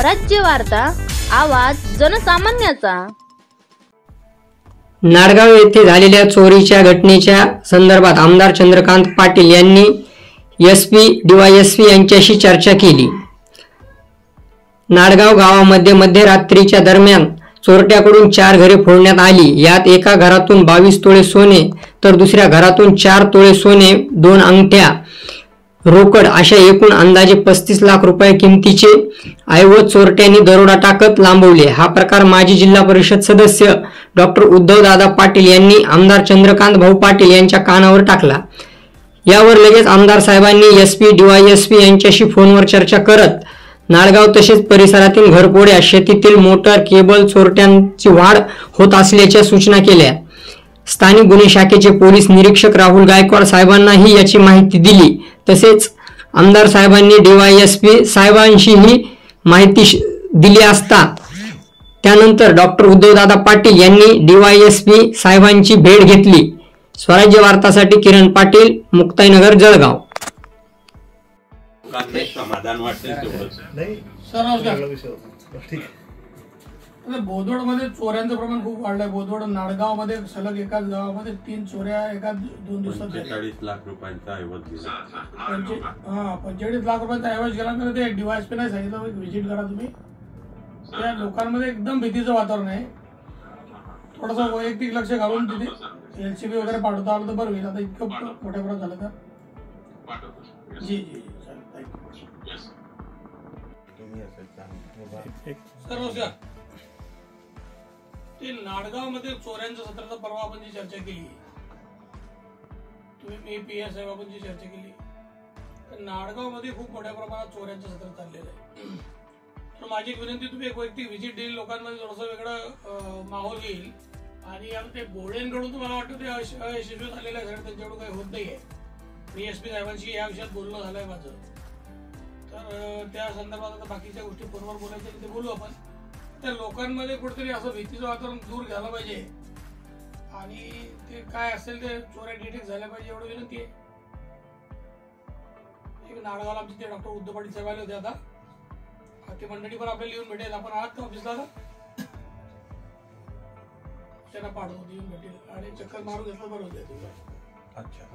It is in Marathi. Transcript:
स्वराज्य वार्ता, आवाज जनसामान्याचा। नाडगाव येथे झालेल्या चोरीच्या घटनेच्या संदर्भात आमदार चंद्रकांत पाटील यांनी एसपी डीवायएसपी यांच्याशी चर्चा केली। नाडगाव गावामध्ये मध्यरात्रीच्या दरम्यान चोरट्याकडून 4 घरे फोडण्यात आली। यात एका घरातून 22 तोळे सोने तर दुसऱ्या घरातून 4 तोळे सोने, 2 अंगठ्या, रोकड अशा एकूण अंदाजे 35 लाख रुपये किमतीचे ऐवज चोरट्यांनी दरोडा टाकत लांबवले। हा प्रकार माजी जिल्हा परिषद सदस्य डॉक्टर उद्धवदादा पाटील यांनी आमदार चंद्रकांत भाऊ पाटील यांच्या कानावर टाकला। यावर लगेच आमदार साहेबांनी एसपी डीवायएसपी यांच्याशी फोनवर चर्चा करत नाडगाव तसेच परिसरातील घरफोड्या, शेतीतील मोटर केबल चोरट्यांची वाढ होत असल्याच्या सूचना केल्या। स्थानिक गुन्हे शाखेचे पोलीस निरीक्षक राहुल गायकवाड साहेबांनाही याची माहिती दिली। तसेच आमदार साहेबांनी डीवायएसपी साहेबांशीही माहिती दिली असता त्यानंतर डॉक्टर उद्धवदादा पाटील यांनी डीवायएसपी साहेबांची भेट घेतली। स्वराज्य वार्तासाठी किरण पाटील, मुक्ताईनगर, जळगाव। समाधान वाटते नाही सर, बोदवड मध्ये चोऱ्यांचं प्रमाण खूप वाढलंय। बोदवड नाडगाव मध्ये सलग एकाच गावामध्ये 3 चोऱ्या एका 2 दिवसात 45 लाख रुपयांचा ऐवज गेला। 45 लाख रुपयांचा ऐवज गेला। तर ते डीवायएसपी नाही सांगितलं व्हिजिट करा तुम्ही। त्या लोकांमध्ये एकदम भीतीचं वातावरण आहे। थोडंसं वैयक्तिक लक्ष घालून तिथे एलसीबी वगैरे पाठवता आलं तर बरं होईल। आता इतकं मोठ्या प्रमाणात झालं तर जी जी सर नमस्कार। ते नाडगाव मध्ये चोऱ्यांच्या सत्राचा परवा आपण जी चर्चा केली, तुम्ही मी पीएस साहेब आपण जी चर्चा केली, तर नाडगाव मध्ये खूप मोठ्या प्रमाणात चोऱ्यांचं सत्र चाललेलं आहे। तर माझी एक विनंती, तुम्ही एक वैयक्तिक व्हिजिट देईल, लोकांमध्ये थोडंसं वेगळं माहोल येईल। आणि ते बोळेंकडून तुम्हाला वाटतं ते अयशस्वी झालेलं आहे, त्यांच्याकडून काही होत नाहीये। मी एसपी साहेबांशी या विषयात बोलणं झालंय माझं, तर त्या संदर्भात आता बाकीच्या गोष्टी फोनवर बोलायच्या ते बोलू आपण। त्या लोकांमध्ये कुठेतरी असं भीतीचं वातावरण दूर झालं पाहिजे आणि ते काय असेल ते चोऱ्या डिटेक्ट झाल्या पाहिजे एवढं विनंती आहे। एक नाडगावला आमचे ते डॉक्टर उद्धव पाटील साहेब आले होते, आता ते मंडळी पण आपल्याला येऊन भेटेल। आपण आहात का ऑफिसला? त्यांना पाठवतो, येऊन भेटेल आणि चक्कर मारून घेतलं बरं होतं। अच्छा,